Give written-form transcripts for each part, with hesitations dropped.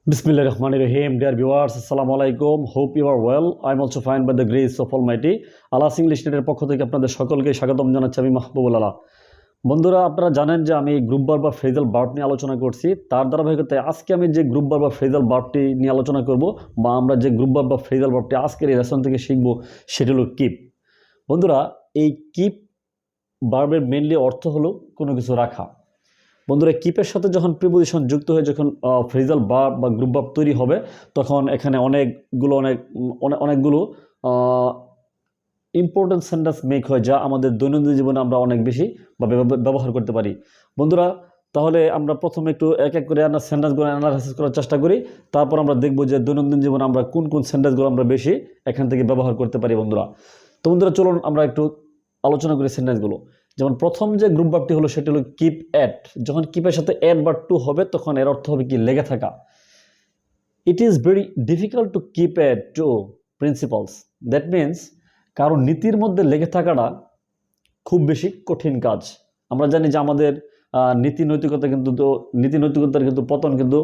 Bismillah Rahman Rahim, dear viewers, Assalamu alaikum. Hope you are well. I'm also fine by the grace of Almighty. আলাস English নেটের পক্ষ থেকে আপনাদের সকলকে স্বাগতম জানাচ্ছি আমি মাহবুবুল আলা। বন্ধুরা, আপনারা জানেন যে আমি গ্রুপ ভার্ব বা ফ্রেজাল ভার্ব নিয়ে আলোচনা করছি। তার ধারাবাহিকতায় আজকে আমি যে গ্রুপ ভার্ব বা ফ্রেজাল ভার্বটি নিয়ে আলোচনা করব, বা আমরা যে গ্রুপ ভার্ব বা ফ্রেজাল ভার্বটি আজকের এই লেসন থেকে শিখব, সেটি হলো কিপ। বন্ধুরা, এই কিপ ভার্বের মেইনলি অর্থ হলো কোনো কিছু রাখা। বন্ধুরা, কিপের সাথে যখন প্রিপোজিশন যুক্ত হয়ে যখন ফ্রেজাল ভার্ব বা গ্রুপ ভার্ব তৈরি হবে, তখন এখানে অনেকগুলো ইম্পর্টেন্ট সেন্টেন্স মেক হয়, যা আমাদের দৈনন্দিন জীবনে আমরা অনেক বেশি ব্যবহার করতে পারি। বন্ধুরা, তাহলে আমরা প্রথমে একটু এক এক করে সেন্টেন্সগুলো অ্যানালাইসিস করার চেষ্টা করি। তারপর আমরা দেখব যে দৈনন্দিন জীবনে আমরা কোন কোন সেন্টেন্সগুলো আমরা বেশি এখান থেকে ব্যবহার করতে পারি। বন্ধুরা, চলুন আমরা একটু আলোচনা করি সেন্টেন্সগুলো। যেমন প্রথম যে গ্রুপ ভার্বটি হলো সেটি হলো কিপ অ্যাট। যখন কিপের সাথে অ্যাট বা টু হবে, তখন এর অর্থ হবে কি লেগে থাকা। It is very difficult to keep at to principles. That means কারণ নীতির মধ্যে লেগে থাকাটা খুব বেশি কঠিন কাজ। আমরা জানি যে আমাদের নীতি নৈতিকতার কিন্তু পতন কিন্তু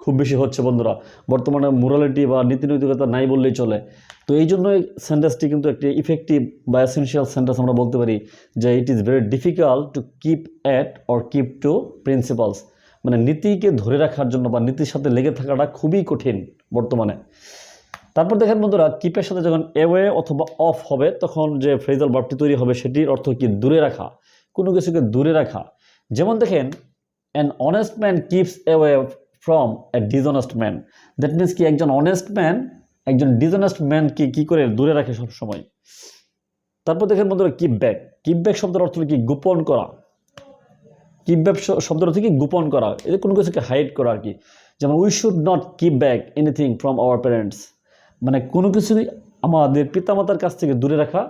খুব বেশি হচ্ছে। বন্ধুরা, বর্তমানে মোরালিটি বা নীতি নৈতিকতা নাই বললেই চলে। তো এই জন্যই সেন্টেন্সটি কিন্তু একটি ইফেক্টিভ বা এসেনশিয়াল সেন্টেন্স আমরা বলতে পারি যে ইট is very difficult to keep at or keep two principles. মানে নীতিকে ধরে রাখার জন্য বা নীতির সাথে লেগে থাকাটা খুবই কঠিন বর্তমানে। তারপর দেখেন বন্ধুরা, কিপের সাথে যখন অ্যাওয়ে অথবা অফ হবে, তখন যে ফ্রেজাল ভার্বটি তৈরি হবে সেটির অর্থ কি দূরে রাখা, কোনো কিছুকে দূরে রাখা। যেমন দেখেন, an honest man keeps away from a dishonest man. That means কি একজন অনেস্ট ম্যান একজন ডিসঅনেস্ট ম্যানকে কি করে দূরে রাখে সব সময়। তারপর দেখেন বন্ধুরা, কিপ ব্যাক। কিপ ব্যাক শব্দের অর্থ কি গোপন করা। কিপ ব্যাক শব্দের অর্থ কি গোপন করা, এটা কোনো কিছুকে হাইড করা আর কি। যেমন we should not keep back anything from our parents. মানে কোনো কিছু আমাদের পিতামাতার কাছ থেকে দূরে রাখা,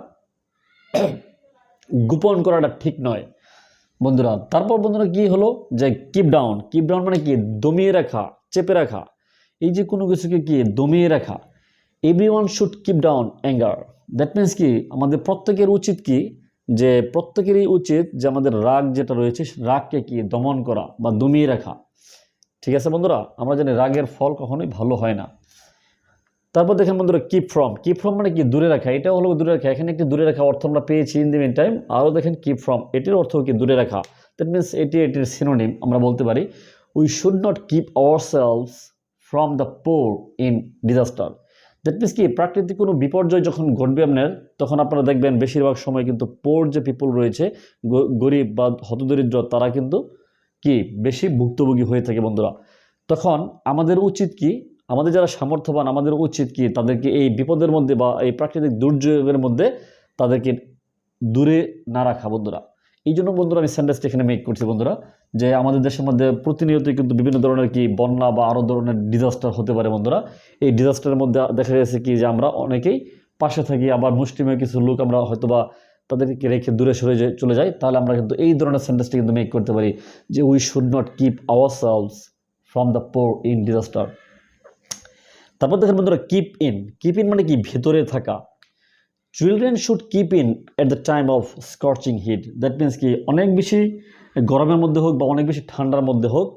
গোপন করাটা ঠিক নয়। বন্ধুরা, তারপর বন্ধুরা কি হলো যে কিপ ডাউন। কিপ ডাউন মানে কি দমিয়ে রাখা, চেপে রাখা। এই যে কোনো কিছুকে কি দমিয়ে রাখা। Everyone should keep down anger. That means কি আমাদের প্রত্যেকের উচিত কি যে প্রত্যেকেরই উচিত যে আমাদের রাগ যেটা রয়েছে, রাগকে কি দমন করা বা দমিয়ে রাখা। ঠিক আছে বন্ধুরা, আমরা জানি রাগের ফল কখনোই ভালো হয় না। তারপর দেখেন বন্ধুরা, কিপ ফ্রম। কিপ ফ্রম মানে কি দূরে রাখা। এটা হলো দূরে রাখা। এখানে একটি দূরে রাখা অর্থ আমরা পেয়েছি ইন দি মিন টাইম। আরও দেখেন কিপ ফ্রম, এটির অর্থ কি দূরে রাখা। দ্যাট মিনস এটির সিনোনিম আমরা বলতে পারি। We should not keep our selves from the poor in disaster. That means কি প্রাকৃতিক কোনো বিপর্যয় যখন ঘটবে আপনার, তখন আপনারা দেখবেন বেশিরভাগ সময় কিন্তু পোর যে পিপল রয়েছে, গরিব বা হতদরিদ্র, তারা কিন্তু কি বেশি ভুক্তভোগী হয়ে থাকে। বন্ধুরা, তখন আমাদের উচিত কি, আমাদের যারা সামর্থ্যবান, আমাদের উচিত কি তাদেরকে এই বিপদের মধ্যে বা এই প্রাকৃতিক দুর্যোগের মধ্যে তাদেরকে দূরে না রাখা। বন্ধুরা, এই জন্য বন্ধুরা আমি সেন্টেন্সটা এখানে মেক করছি বন্ধুরা, যে আমাদের দেশের মধ্যে প্রতিনিয়তই কিন্তু বিভিন্ন ধরনের কি বন্যা বা আরও ধরনের ডিজাস্টার হতে পারে। বন্ধুরা, এই ডিজাস্টারের মধ্যে দেখা গেছে কি যে আমরা অনেকেই পাশে থাকি, আবার মুষ্টিমেয় কিছু লোক আমরা হয়তো বা তাদেরকে রেখে দূরে সরে চলে যাই। তাহলে আমরা কিন্তু এই ধরনের সেন্টেন্সটা কিন্তু মেক করতে পারি যে we should not keep our selves from the poor in disaster. তারপর দেখেন বন্ধুরা, কিপ ইন। কিপ ইন মানে কি ভেতরে থাকা। Children should keep in at the time of scorching hit. That means কি অনেক বেশি গরমের মধ্যে হোক বা অনেক বেশি ঠান্ডার মধ্যে হোক,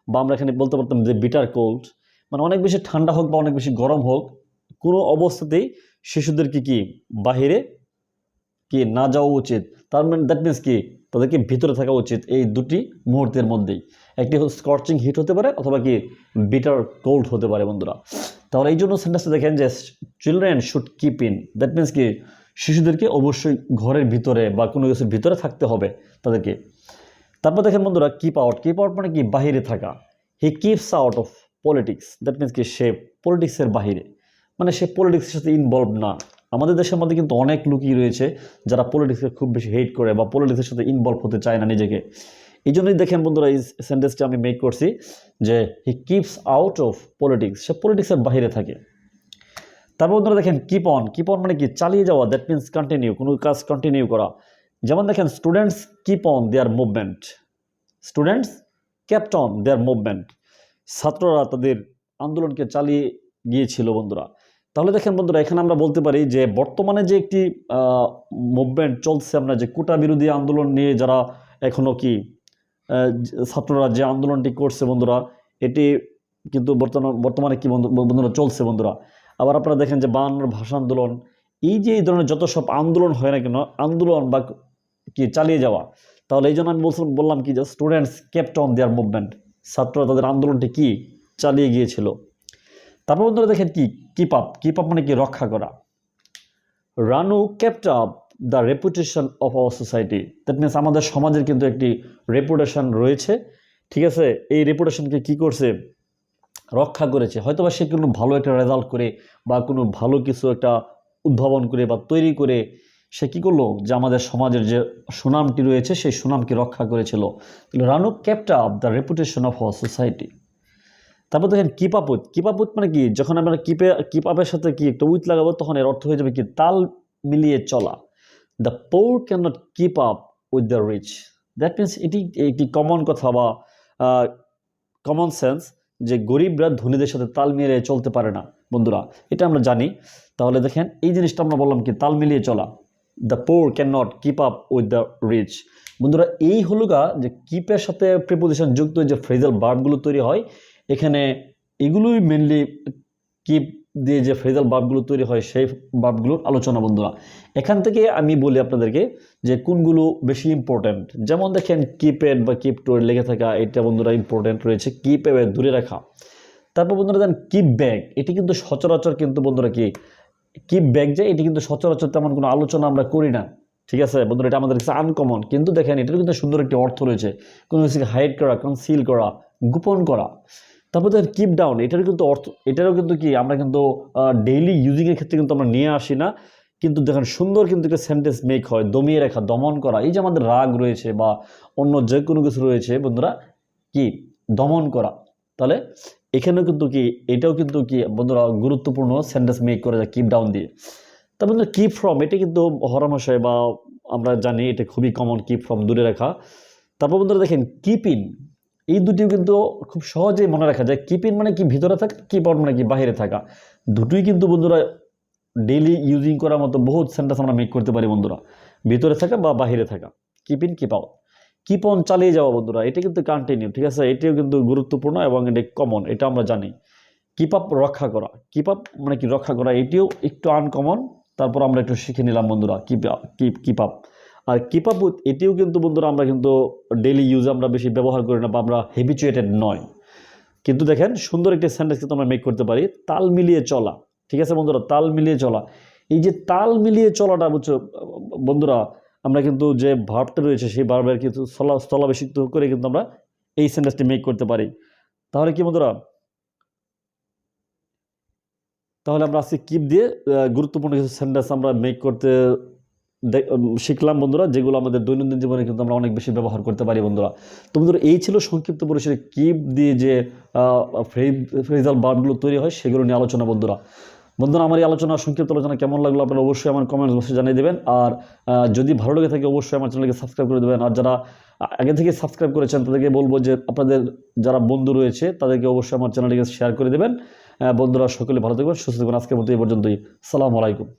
বা আমরা এখানে বলতে পারতাম যে বিটার কোল্ড, মানে অনেক বেশি ঠান্ডা হোক বা অনেক বেশি গরম হোক, কোনো অবস্থাতেই শিশুদেরকে কি বাহিরে কি না যাওয়া উচিত। তার মানে দ্যাট মিনস কি তাদেরকে ভিতরে থাকা উচিত এই দুটি মুহূর্তের মধ্যেই। একটি স্কর্চিং হিট হতে পারে অথবা কি বিটার কোল্ড হতে পারে। বন্ধুরা, তাহলে এই জন্য সেন্টেন্সটা দেখেন যে children should keep in. That means কি শিশুদেরকে অবশ্যই ঘরের ভিতরে বা কোনো কিছুর ভিতরে থাকতে হবে তাদেরকে। তারপর দেখেন বন্ধুরা, কিপ আউট। কিপ আউট মানে কি বাহিরে থাকা। হি keeps out of politics. That means কি সে পলিটিক্সের বাহিরে, মানে সে পলিটিক্সের সাথে ইনভলভ না। আমাদের দেশের মধ্যে কিন্তু অনেক লোকই রয়েছে যারা পলিটিক্সকে খুব বেশি হেট করে বা পলিটিক্সের সাথে ইনভলভ হতে চায় না নিজেকে। এই জন্যই দেখেন বন্ধুরা এই সেন্টেন্সটা আমি মেক করছি যে he keeps out of politics, সে পলিটিক্সের বাহিরে থাকে। তারপর বন্ধুরা দেখেন কিপ অন। কিপ অন মানে কি চালিয়ে যাওয়া। দ্যাট মিনস কন্টিনিউ, কোনো কাজ কন্টিনিউ করা। যেমন দেখেন students keep on their movement. Students kept on their movement. ছাত্ররা তাদের আন্দোলনকে চালিয়ে গিয়েছিল। বন্ধুরা, তাহলে দেখেন বন্ধুরা এখানে আমরা বলতে পারি যে বর্তমানে যে একটি মুভমেন্ট চলছে, আমরা যে কোটা বিরোধী আন্দোলন নিয়ে যারা এখনও কি ছাত্ররা যে আন্দোলনটি করছে বন্ধুরা, এটি কিন্তু বর্তমানে কি বন্ধুরা চলছে বন্ধুরা। আবার আপনারা দেখেন যে 52 ভাষা আন্দোলন, এই যে এই ধরনের যত সব আন্দোলন হয় না কেন, আন্দোলন বা কি চালিয়ে যাওয়া, তাহলে এই জন্য আমি বললাম কি যে students kept on their movement, ছাত্ররা তাদের আন্দোলনটি কি চালিয়ে গিয়েছিল। তারপর বন্ধুরা দেখেন কি কিপ আপ মানে কি রক্ষা করা। Ranu kept up the reputation of our society, that means আমাদের সমাজের কিন্তু একটি রেপুটেশন রয়েছে, ঠিক আছে। এই রেপুটেশনকে কি করছে, রক্ষা করেছে। হয়তোবা সে কোনো ভালো একটা রেজাল্ট করে বা কোনো ভালো কিছু একটা উদ্ভাবন করে বা তৈরি করে সে কী করলো, যে আমাদের সমাজের যে সুনামটি রয়েছে সেই সুনামকে রক্ষা করেছিল। তাহলে Ranu kept up the reputation of our society. তারপর দেখেন কিপ আপ উইথ মানে কি, যখন আমরা কিপ আপের সাথে কি একটা উইথ লাগাবো তখন এর অর্থ হয়ে যাবে কি তাল মিলিয়ে চলা। The poor can not keep up with the rich, that means এটি একটি কমন কথা বা কমন সেন্স, যে গরিবরা ধনীদের সাথে তাল মিলিয়ে চলতে পারে না বন্ধুরা, এটা আমরা জানি। তাহলে দেখেন এই জিনিসটা আমরা বললাম কি তাল মিলিয়ে চলা, the poor can not keep up with the rich. বন্ধুরা এই হলো যে কিপের সাথে প্রিপোজিশন যুক্ত যে ফ্রেজাল ভার্বগুলো তৈরি হয়, এখানে এগুলোই মেনলি কিপ দিয়ে যে ফ্রেজাল ভার্বগুলো তৈরি হয় সেই ভার্বগুলোর আলোচনা বন্ধুরা। এখান থেকে আমি বলি আপনাদেরকে যে কোনগুলো বেশি ইম্পর্ট্যান্ট। যেমন দেখেন কিপ্যাড বা কিপ টু লেগে থাকা, এটা বন্ধুরা ইম্পর্ট্যান্ট রয়েছে, কিপ এ দূরে রাখা। তারপর বন্ধুরা দেন কিপ ব্যাগ, এটি কিন্তু সচরাচর কিন্তু বন্ধুরা কি কিপ ব্যাগ যে এটি কিন্তু সচরাচর তেমন কোনো আলোচনা আমরা করি না, ঠিক আছে বন্ধুরা, এটা আমাদের কাছে আনকমন। কিন্তু দেখেন এটার কিন্তু সুন্দর একটি অর্থ রয়েছে, কোনো কিছুকে হাইড করা, কনসিল করা, গোপন করা। তারপর দেখেন কিপ ডাউন, এটারও কিন্তু অর্থ, এটারও কিন্তু কি আমরা কিন্তু ডেইলি ইউজিংয়ের ক্ষেত্রে কিন্তু আমরা নিয়ে আসি না, কিন্তু দেখেন সুন্দর কিন্তু একটা সেন্টেন্স মেক হয়, দমিয়ে রাখা, দমন করা। এই যে আমাদের রাগ রয়েছে বা অন্য যে কোনো কিছু রয়েছে বন্ধুরা, কি দমন করা। তাহলে এখানেও কিন্তু কি এটাও কিন্তু কি বন্ধুরা গুরুত্বপূর্ণ সেন্টেন্স মেক করা যায় কিপ ডাউন দিয়ে। তারপর বন্ধুরা কিপ ফ্রম, এটা কিন্তু হরহামেশাই বা আমরা জানি এটা খুবই কমন, কিপ ফ্রম দূরে রাখা। তারপর বন্ধুরা দেখেন কিপ ইন, এই দুটিও কিন্তু খুব সহজেই মনে রাখা যায়। কিপ ইন মানে কি ভিতরে থাকা, কিপ আউট মানে কি বাহিরে থাকা। দুটোই কিন্তু বন্ধুরা ডেইলি ইউজিং করার মতো বহুত সেন্টেন্স আমরা মেক করতে পারি বন্ধুরা, ভিতরে থাকা বা বাহিরে থাকা। Keep in, keep out. Keep on চালিয়ে যাওয়া বন্ধুরা, এটা কিন্তু কন্টিনিউ, ঠিক আছে, এটিও কিন্তু গুরুত্বপূর্ণ এবং এটা কমন, এটা আমরা জানি। কিপ আপ রক্ষা করা, কিপ আপ মানে কি রক্ষা করা, এটিও একটু আনকমন, তারপর আমরা একটু শিখে নিলাম বন্ধুরা কিপ আপ। আর কিপ আপ উইথ, এটিও কিন্তু বন্ধুরা আমরা কিন্তু ডেইলি ইউজে আমরা বেশি ব্যবহার করি না বা আমরা হ্যাবিচুয়েটেড নয়, কিন্তু দেখেন সুন্দর একটি সেন্টেন্স কিন্তু আমরা মেক করতে পারি, তাল মিলিয়ে চলা, ঠিক আছে বন্ধুরা, তাল মিলিয়ে চলা। এই যে তাল মিলিয়ে চলাটা বুঝছো বন্ধুরা, আমরা কিন্তু যে ভার্বটা রয়েছে সেই ভার্বের কিন্তু স্থলাভিষিক্ত করে কিন্তু আমরা এই সেন্টেন্সটি মেক করতে পারি। তাহলে কি বন্ধুরা, তাহলে আমরা আজকে কিপ দিয়ে গুরুত্বপূর্ণ কিছু সেন্টেন্স আমরা মেক করতে শিখলাম বন্ধুরা, যেগুলো আমাদের দৈনন্দিন জীবনে কিন্তু আমরা অনেক বেশি ব্যবহার করতে পারি বন্ধুরা। তো বন্ধুরা এই ছিল সংক্ষিপ্ত পরিসরে কিপ দিয়ে যে ফ্রেজাল ভার্বগুলো তৈরি হয় সেগুলো নিয়ে আলোচনা বন্ধুরা। আমার এই আলোচনা, সংক্ষিপ্ত আলোচনা কেমন লাগলো আপনারা অবশ্যই আমার কমেন্টস বক্সে জানিয়ে দেবেন। আর যদি ভালো লেগে থাকে অবশ্যই আমার চ্যানেলকে সাবস্ক্রাইব করে দেবেন। আর যারা আগে থেকে সাবস্ক্রাইব করেছেন তাদেরকে বলবো যে আপনাদের যারা বন্ধু রয়েছে তাদেরকে অবশ্যই আমার চ্যানেলটিকে শেয়ার করে দেবেন। বন্ধুরা সকলে ভালো থাকবেন, সুস্থ থাকবেন। আজকের মতো এই পর্যন্তই। আসসালামু আলাইকুম।